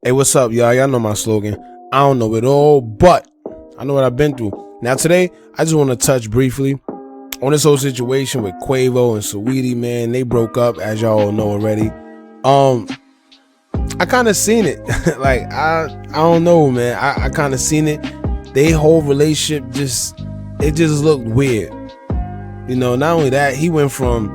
Hey, what's up, y'all? Y'all know my slogan. I don't know it all, but I know what I've been through. Now, today, I just want to touch briefly on this whole situation with Quavo and Saweetie, man. They broke up, as y'all all know already. I kind of seen it. Like, I don't know, man. I kind of seen it. They whole relationship just looked weird. You know, not only that, he went from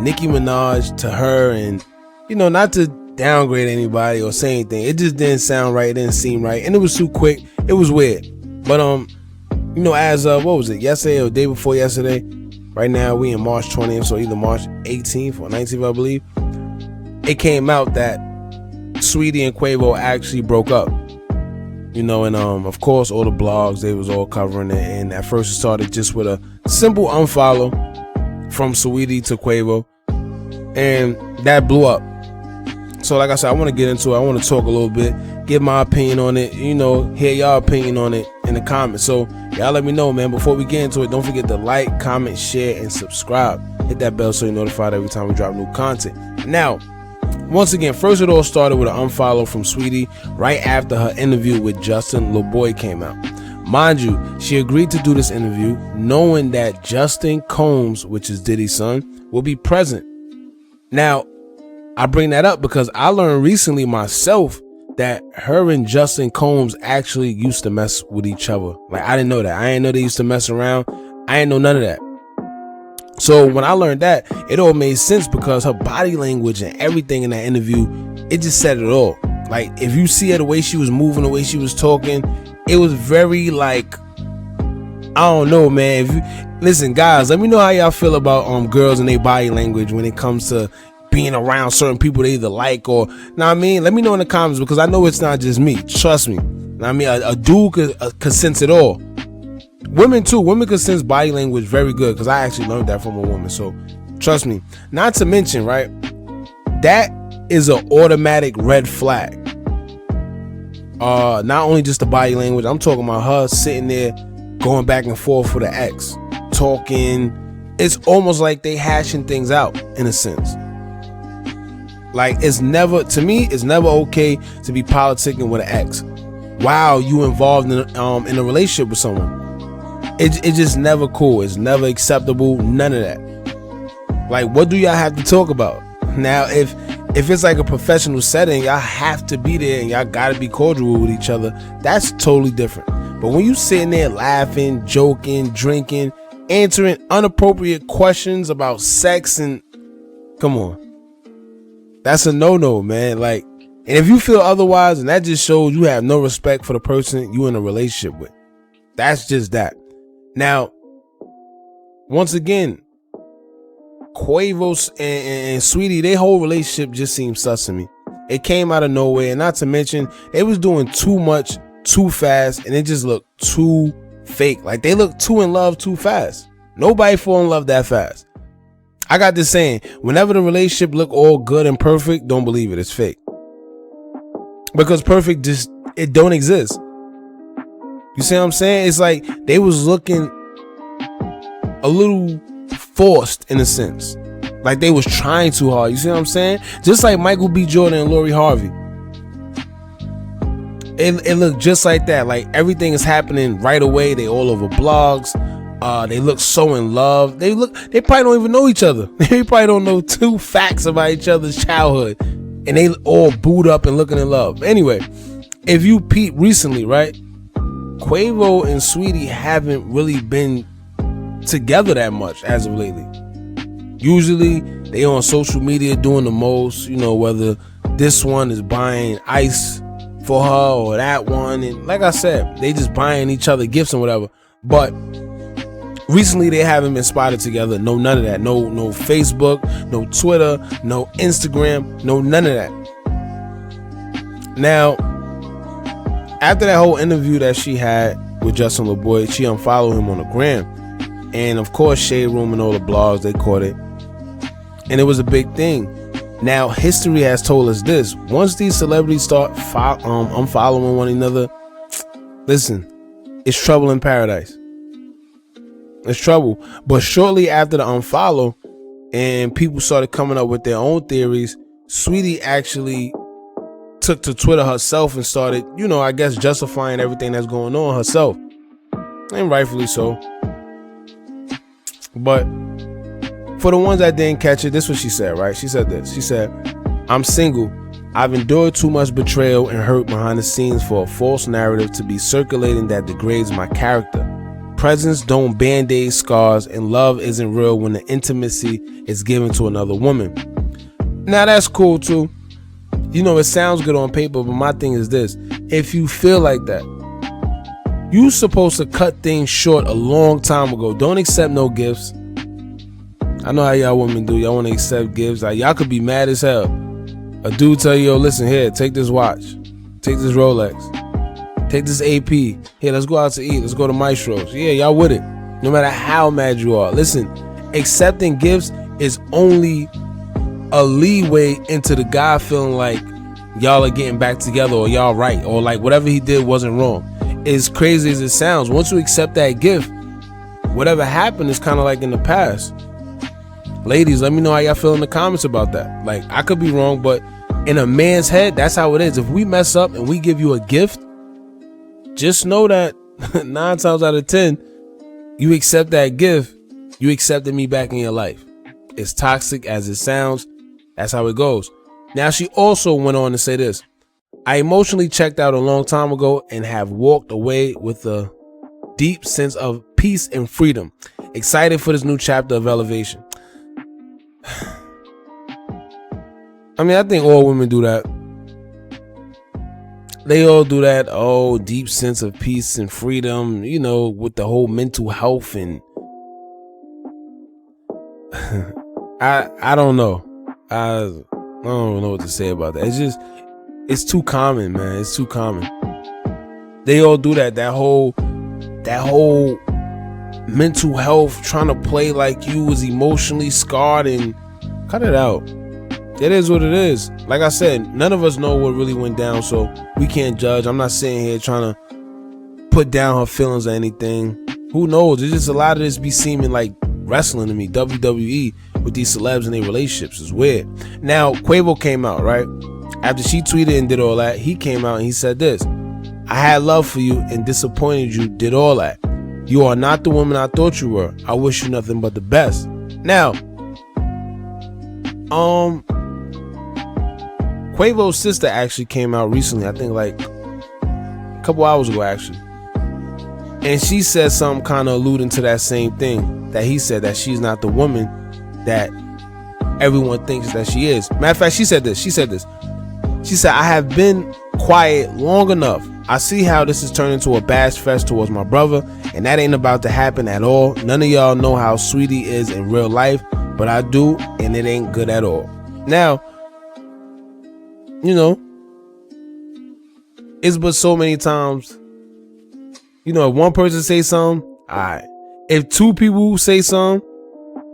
Nicki Minaj to her, and, you know, not to downgrade anybody or say anything. It just didn't sound right. It didn't seem right. And it was too quick. It was weird. But, you know, as what was it? Yesterday or the day before yesterday? Right now, we in March 20th, so either March 18th or 19th, I believe. It came out that Saweetie and Quavo actually broke up. You know, and of course, all the blogs, they was all covering it. And at first, it started just with a simple unfollow from Saweetie to Quavo. And that blew up. So like I said, I want to get into it. I want to talk a little bit, give my opinion on it, you know, hear y'all opinion on it in the comments. So y'all let me know, man. Before we get into it, don't forget to like, comment, share, and subscribe. Hit that bell so you're notified every time we drop new content. Now, once again, first it all started with an unfollow from Saweetie right after her interview with Justin LaBoy came out. Mind you, she agreed to do this interview knowing that Justin Combs, which is Diddy's son, will be present. Now, I bring that up because I learned recently myself that her and Justin Combs actually used to mess with each other. Like, I didn't know that. I didn't know they used to mess around. I didn't know none of that. So when I learned that, it all made sense because her body language and everything in that interview, it just said it all. Like, if you see her, the way she was moving, the way she was talking, it was very like, I don't know, man. If you listen, guys, let me know how y'all feel about girls and their body language when it comes to being around certain people they either like or, know what I mean? Let me know in the comments because I know it's not just me. Trust me. Know what I mean? A dude could sense it all. Women too. Women could sense body language very good because I actually learned that from a woman. So trust me. Not to mention, right? That is an automatic red flag. Not only just the body language. I'm talking about her sitting there going back and forth with the ex, talking. It's almost like they hashing things out in a sense. Like, it's never, to me, it's never okay to be politicking with an ex while you involved in a relationship with someone. It's just never cool. It's never acceptable. None of that. Like, what do y'all have to talk about? Now, if it's like a professional setting, y'all have to be there and y'all gotta be cordial with each other. That's totally different. But when you sitting there laughing, joking, drinking, answering inappropriate questions about sex and, come on. That's a no-no, man. Like, and if you feel otherwise, and that just shows you have no respect for the person you in a relationship with. That's just that. Now, once again, Quavo and Saweetie, their whole relationship just seems sus to me. It came out of nowhere, and not to mention, they was doing too much, too fast, and it just looked too fake. Like, they looked too in love too fast. Nobody fall in love that fast. I got this saying, whenever the relationship look all good and perfect, don't believe it. It's fake. Because perfect just, it don't exist. You see what I'm saying? It's like they was looking a little forced in a sense. Like they was trying too hard. You see what I'm saying? Just like Michael B. Jordan and Lori Harvey. It looked just like that. Like everything is happening right away. They all over blogs. They look so in love. They probably don't even know each other. They probably don't know two facts about each other's childhood. And they all booed up and looking in love. Anyway, if you peep recently, right? Quavo and Saweetie haven't really been together that much as of lately. Usually they on social media doing the most, you know, whether this one is buying ice for her or that one. And like I said, they just buying each other gifts and whatever. But recently they haven't been spotted together. No, none of that. No Facebook, no Twitter, no Instagram, no none of that. Now, after that whole interview that she had with Justin LaBoy, she unfollowed him on the gram. And of course, Shade Room and all the blogs, they caught it. And it was a big thing. Now, history has told us this. Once these celebrities start unfollowing one another, listen, it's trouble in paradise. It's trouble. But shortly after the unfollow, and people started coming up with their own theories, Saweetie actually took to Twitter herself and started, I guess justifying everything that's going on herself. And rightfully so. But for the ones that didn't catch it, this is what she said, right? She said this. She said, I'm single. I've endured too much betrayal and hurt behind the scenes for a false narrative to be circulating that degrades my character. Presents don't band-aid scars, and love isn't real when the intimacy is given to another woman. Now that's cool too. It sounds good on paper, but my thing is this. If you feel like that, you supposed to cut things short a long time ago. Don't accept no gifts. I know how y'all women do. Y'all want to accept gifts. Like, y'all could be mad as hell. A dude tell you, yo, listen, here, take this watch. Take this Rolex. Take this AP. Here, let's go out to eat. Let's go to Maestro's. Yeah, y'all with it. No matter how mad you are. Listen, accepting gifts is only a leeway into the guy feeling like y'all are getting back together, or y'all right, or like whatever he did wasn't wrong. As crazy as it sounds, once you accept that gift, whatever happened is kind of like in the past. Ladies, let me know how y'all feel in the comments about that. Like, I could be wrong, but in a man's head, that's how it is. If we mess up and we give you a gift, just know that 9 times out of 10, you accept that gift, you accepted me back in your life. As toxic as it sounds, that's how it goes. Now, she also went on to say this. I emotionally checked out a long time ago and have walked away with a deep sense of peace and freedom. Excited for this new chapter of elevation. I mean, I think all women do that. They all do that. Oh, deep sense of peace and freedom, with the whole mental health and I don't know. I don't know what to say about that. It's too common, man. It's too common. They all do that. That whole mental health, trying to play like you was emotionally scarred, and cut it out. It is what it is. Like I said, none of us know what really went down, so we can't judge. I'm not sitting here trying to put down her feelings or anything. Who knows? It's just a lot of this be seeming like wrestling to me. WWE with these celebs and their relationships is weird. Now, Quavo came out, right? After she tweeted and did all that, he came out and he said this. I had love for you and disappointed you, did all that. You are not the woman I thought you were. I wish you nothing but the best. Now, Quavo's sister actually came out recently, I think like a couple hours ago actually. And she said something kind of alluding to that same thing that he said, that she's not the woman that everyone thinks that she is. Matter of fact, she said this. She said, I have been quiet long enough. I see how this has turned into a bash fest towards my brother, and that ain't about to happen at all. None of y'all know how Saweetie is in real life, but I do, and it ain't good at all. Now, it's but so many times, if one person say something, all right. If 2 people say something,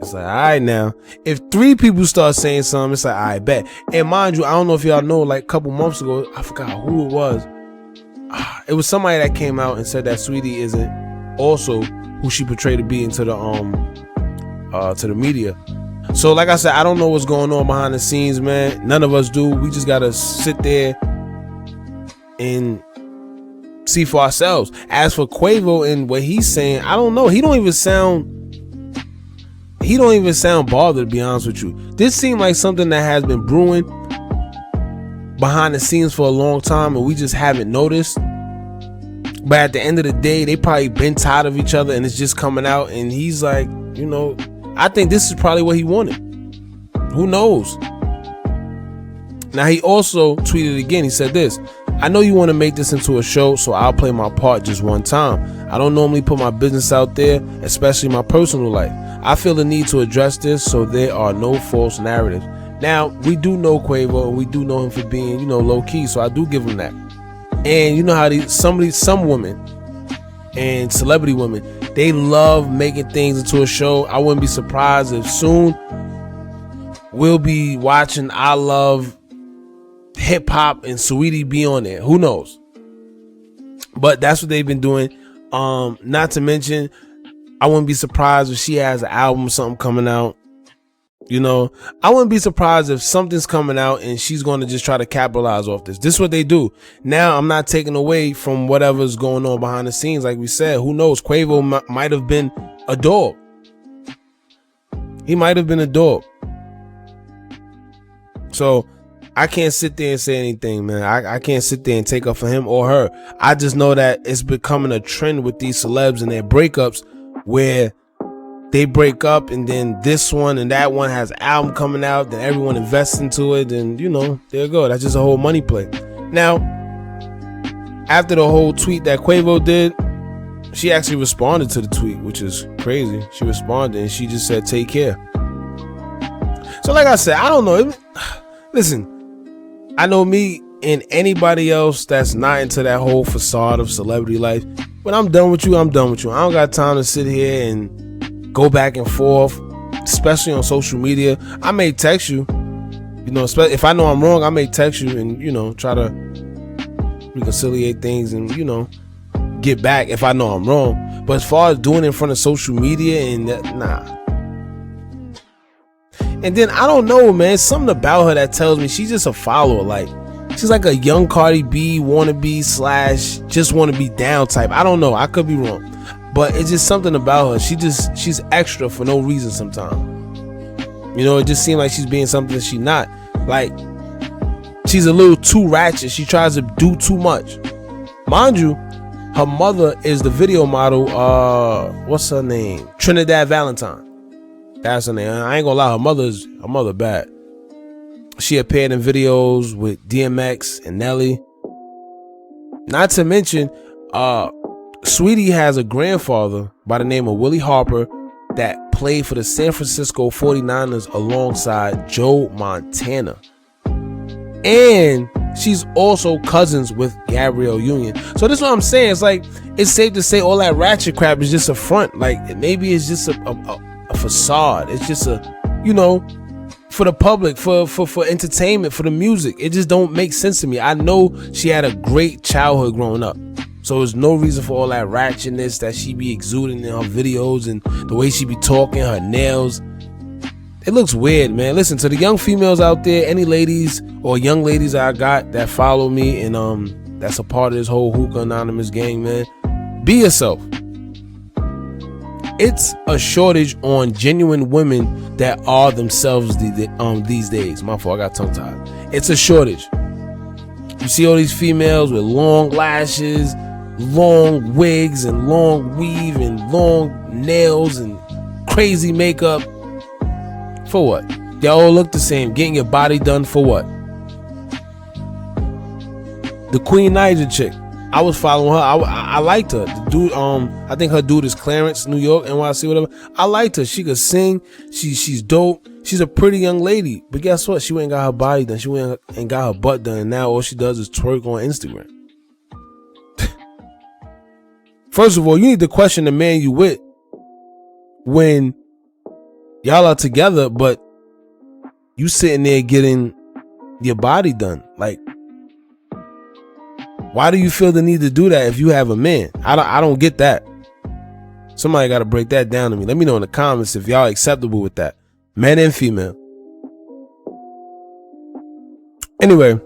it's like, all right now. If 3 people start saying something, it's like, all right, bet. And mind you, I don't know if y'all know, like a couple months ago, I forgot who it was. It was somebody that came out and said that Saweetie isn't also who she portrayed to be into the media. So like I said, I don't know what's going on behind the scenes, man. None of us do. We just gotta sit there and see for ourselves. As for Quavo and what he's saying, I don't know. He don't even sound bothered, to be honest with you. This seemed like something that has been brewing behind the scenes for a long time, and we just haven't noticed. But at the end of the day, they probably been tired of each other, and it's just coming out. And he's like, I think this is probably what he wanted. Who knows? Now, he also tweeted again. He said this. I know you want to make this into a show, so I'll play my part just one time. I don't normally put my business out there, especially my personal life. I feel the need to address this so there are no false narratives. Now, we do know Quavo, and we do know him for being, low key, so I do give him that. And you know how some women and celebrity women, they love making things into a show. I wouldn't be surprised if soon we'll be watching I Love Hip Hop and Saweetie be on there. Who knows? But that's what they've been doing. Not to mention, I wouldn't be surprised if she has an album or something coming out. You know, I wouldn't be surprised if something's coming out and she's going to just try to capitalize off this. This is what they do. Now, I'm not taking away from whatever's going on behind the scenes. Like we said, who knows? Quavo might have been a dog. He might have been a dog. So I can't sit there and say anything, man. I can't sit there and take up for him or her. I just know that it's becoming a trend with these celebs and their breakups where they break up and then this one and that one has an album coming out, then everyone invests into it, and you know, there you go. That's just a whole money play. Now, after the whole tweet that Quavo did, she actually responded to the tweet, which is crazy. She responded and she just said, "Take care." So like I said, I don't know. Listen, I know me and anybody else that's not into that whole facade of celebrity life. When I'm done with you, I'm done with you. I don't got time to sit here and go back and forth, especially on social media. I may text you, you know, if I know I'm wrong, I may text you and, you know, try to reconciliate things and, you know, get back if I know I'm wrong. But as far as doing it in front of social media and that, nah. And then I don't know, man, something about her that tells me she's just a follower. Like, she's like a young Cardi B wannabe / just want to be down type. I don't know. I could be wrong. But it's just something about her. She's extra for no reason sometimes. You know, it just seems like she's being something that she's not. Like, she's a little too ratchet. She tries to do too much. Mind you, her mother is the video model, what's her name? Trinidad Valentine. That's her name. I ain't gonna lie, her mother bad. She appeared in videos with DMX and Nelly. Not to mention, Saweetie has a grandfather by the name of Willie Harper that played for the San Francisco 49ers alongside Joe Montana. And she's also cousins with Gabrielle Union. So this is what I'm saying. It's like, it's safe to say all that ratchet crap is just a front. Like, maybe it's just a facade. It's just a, you know, for the public, for entertainment, for the music. It just don't make sense to me. I know she had a great childhood growing up. So there's no reason for all that ratchetness that she be exuding in her videos and the way she be talking, her nails. It looks weird, man. Listen, to the young females out there, any ladies or young ladies I got that follow me and that's a part of this whole Hookah Anonymous gang, man, be yourself. It's a shortage on genuine women that are themselves these days. My fault, I got tongue tied. It's a shortage. You see all these females with long lashes, long wigs and long weave and long nails and crazy makeup. For what? They all look the same. Getting your body done for what? The Queen Niger chick, I was following her. I liked her. The dude, I think her dude is Clarence, New York, NYC, whatever. I liked her. She could sing. She's dope. She's a pretty young lady. But guess what? She ain't got her body done. She ain't got her butt done. And now all she does is twerk on Instagram. First of all, you need to question the man you with when y'all are together, but you sitting there getting your body done. Like, why do you feel the need to do that if you have a man? I don't get that. Somebody got to break that down to me. Let me know in the comments if y'all acceptable with that, man and female. Anyway,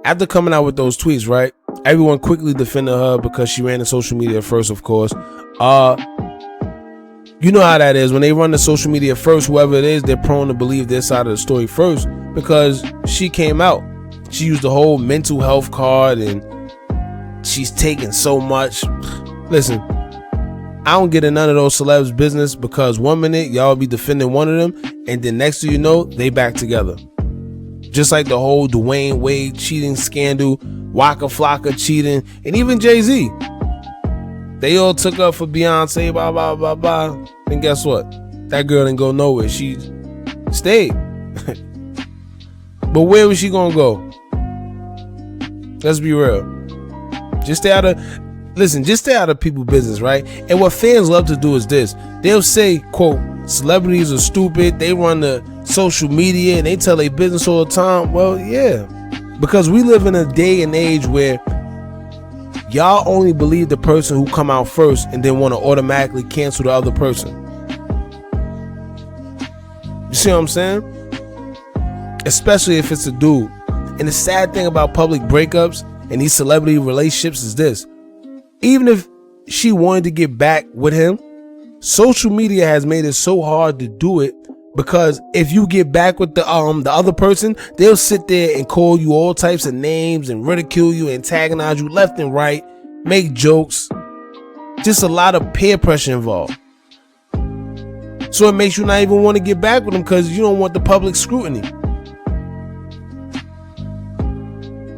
after coming out with those tweets, right, everyone quickly defended her because she ran the social media first, of course. You know how that is. When they run the social media first, whoever it is, they're prone to believe their side of the story first because she came out. She used the whole mental health card and she's taking so much. Listen, I don't get in none of those celebs business because 1 minute y'all be defending one of them and then next thing you know, they back together. Just like the whole Dwayne Wade cheating scandal, Waka Flocka cheating, and even Jay-Z. They all took up for Beyonce, blah, blah, blah, blah. And guess what? That girl didn't go nowhere. She stayed. But where was she gonna go? Let's be real. Just stay out of people's business, right? And what fans love to do is this. They'll say, quote, celebrities are stupid. They run the social media and they tell their business all the time. Well, yeah. Because we live in a day and age where y'all only believe the person who come out first and then want to automatically cancel the other person. You see what I'm saying? Especially if it's a dude. And the sad thing about public breakups and these celebrity relationships is this. Even if she wanted to get back with him, social media has made it so hard to do it, because if you get back with the other person, they'll sit there and call you all types of names and ridicule you, antagonize you left and right, make jokes. Just a lot of peer pressure involved. So it makes you not even want to get back with them because you don't want the public scrutiny.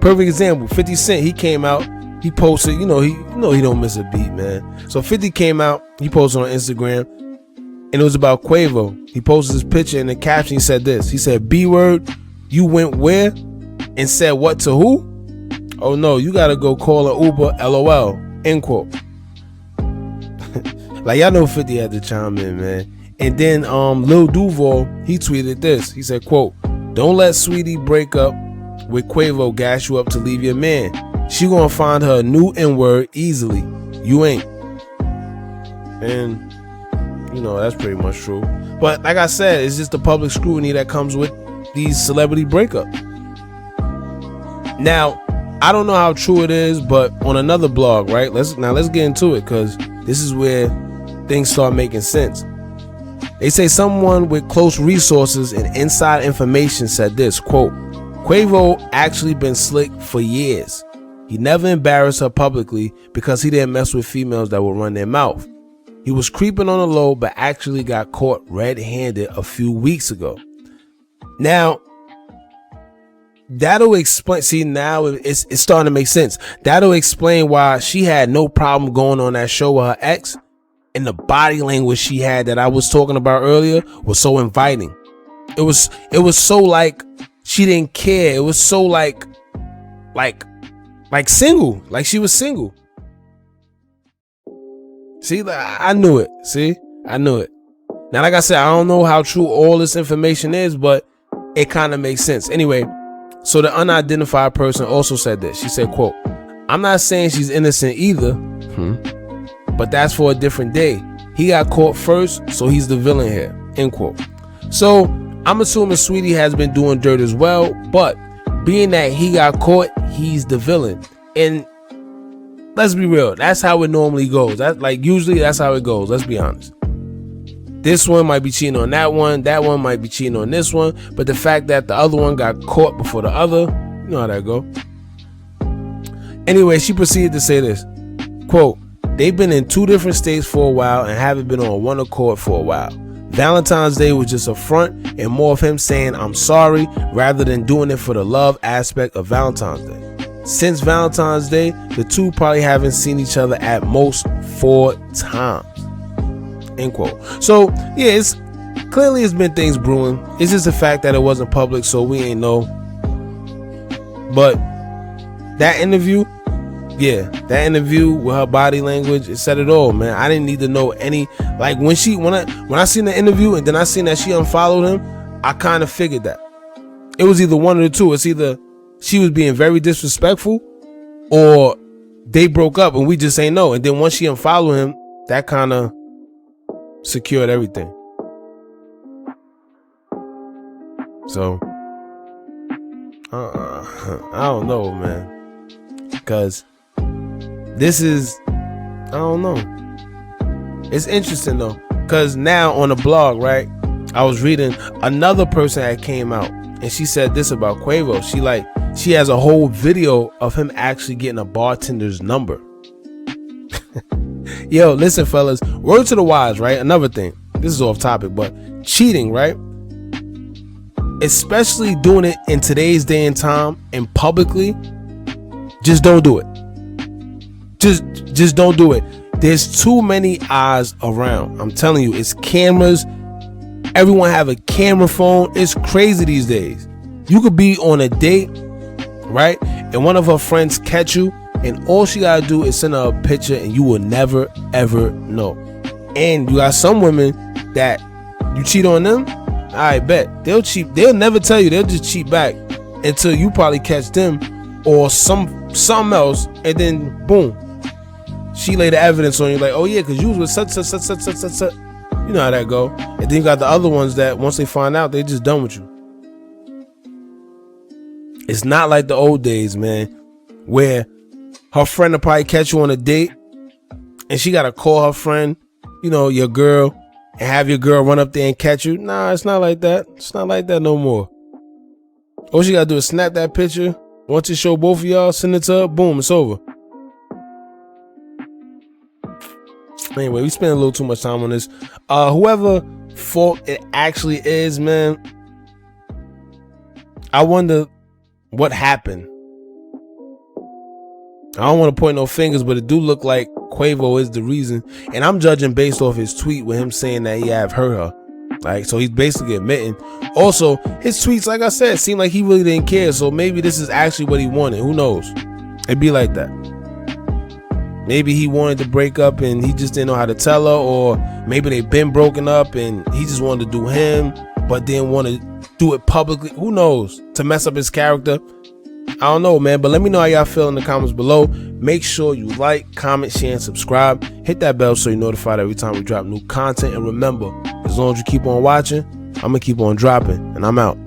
Perfect example, 50 Cent, he came out, he posted, he don't miss a beat, man. So 50 came out, he posted on Instagram, and it was about Quavo. He posted his picture, and the caption, he said this. He said, B-word, you went where and said what to who? Oh no, you gotta go call an Uber, LOL, end quote. Like, y'all know 50 had to chime in, man. And then Lil Duval, he tweeted this. He said, quote, don't let Saweetie break up with Quavo gas you up to leave your man. She gonna find her a new N-word easily. You ain't. And that's pretty much true. But like I said, it's just the public scrutiny that comes with these celebrity breakups. Now, I don't know how true it is, but on another blog, right? Let's get into it, because this is where things start making sense. They say someone with close resources and inside information said this, quote, Quavo actually been slick for years. He never embarrassed her publicly because he didn't mess with females that would run their mouth. He was creeping on the low, but actually got caught red-handed a few weeks ago. Now, that'll explain. See, now it's starting to make sense. That'll explain why she had no problem going on that show with her ex, and the body language she had that I was talking about earlier was so inviting. It was so like she didn't care. It was so like single, like she was single. See, I knew it. See, I knew it. Now, like I said, I don't know how true all this information is, but it kind of makes sense. Anyway, so the unidentified person also said this. She said, quote, I'm not saying she's innocent either, but that's for a different day. He got caught first, so he's the villain here, end quote. So I'm assuming Saweetie has been doing dirt as well, but being that he got caught, he's the villain. And let's be real, that's how it normally goes. Usually that's how it goes. Let's be honest. This one might be cheating on that one might be cheating on this one, but the fact that the other one got caught before the other, you know how that go. Anyway, she proceeded to say this, quote, they've been in two different states for a while and haven't been on one accord for a while. Valentine's Day was just a front and more of him saying I'm sorry rather than doing it for the love aspect of Valentine's Day. Since Valentine's Day, the two probably haven't seen each other at most 4 times. End quote. So yeah, it's been things brewing. It's just the fact that it wasn't public, so we ain't know. But that interview with her body language, it said it all, man. I didn't need to know any, like when I seen the interview and then I seen that she unfollowed him, I kind of figured that it was either one of the two. It's either she was being very disrespectful or they broke up and we just ain't know. And then once she unfollowed him, that kind of secured everything. So I don't know, man, because this is, I don't know. It's interesting though, because now on the blog, right, I was reading another person that came out and she said this about Quavo. She has a whole video of him actually getting a bartender's number. Yo, listen, fellas, word to the wise, right? Another thing, this is off topic, but cheating, right? Especially doing it in today's day and time and publicly, just don't do it. Just don't do it. There's too many eyes around. I'm telling you, it's cameras. Everyone have a camera phone. It's crazy these days. You could be on a date, right? And one of her friends catch you, and all she gotta do is send her a picture and you will never ever know. And you got some women that you cheat on them, I bet they'll cheat. They'll never tell you. They'll just cheat back until you probably catch them or something else, and then boom, she lay the evidence on you like, oh yeah, because you was with such. You know how that go. And then you got the other ones that once they find out, they just done with you. It's not like the old days, man, where her friend will probably catch you on a date and she gotta call her friend, you know, your girl, and have your girl run up there and catch you. Nah, it's not like that. It's not like that no more. All she gotta do is snap that picture. Once it show both of y'all, send it to her, boom, it's over. Anyway, we spent a little too much time on this. Whoever fault it actually is, man, I wonder what happened. I don't want to point no fingers, but it do look like Quavo is the reason. And I'm judging based off his tweet with him saying that he have hurt her. Like, so he's basically admitting. Also, his tweets, like I said, seemed like he really didn't care. So maybe this is actually what he wanted. Who knows? It'd be like that. Maybe he wanted to break up and he just didn't know how to tell her, or maybe they been broken up and he just wanted to do him, but didn't want to do it publicly. Who knows? To mess up his character. I don't know, man, but let me know how y'all feel in the comments below. Make sure you like, comment, share, and subscribe. Hit that bell so you're notified every time we drop new content. And remember, as long as you keep on watching, I'm going to keep on dropping, and I'm out.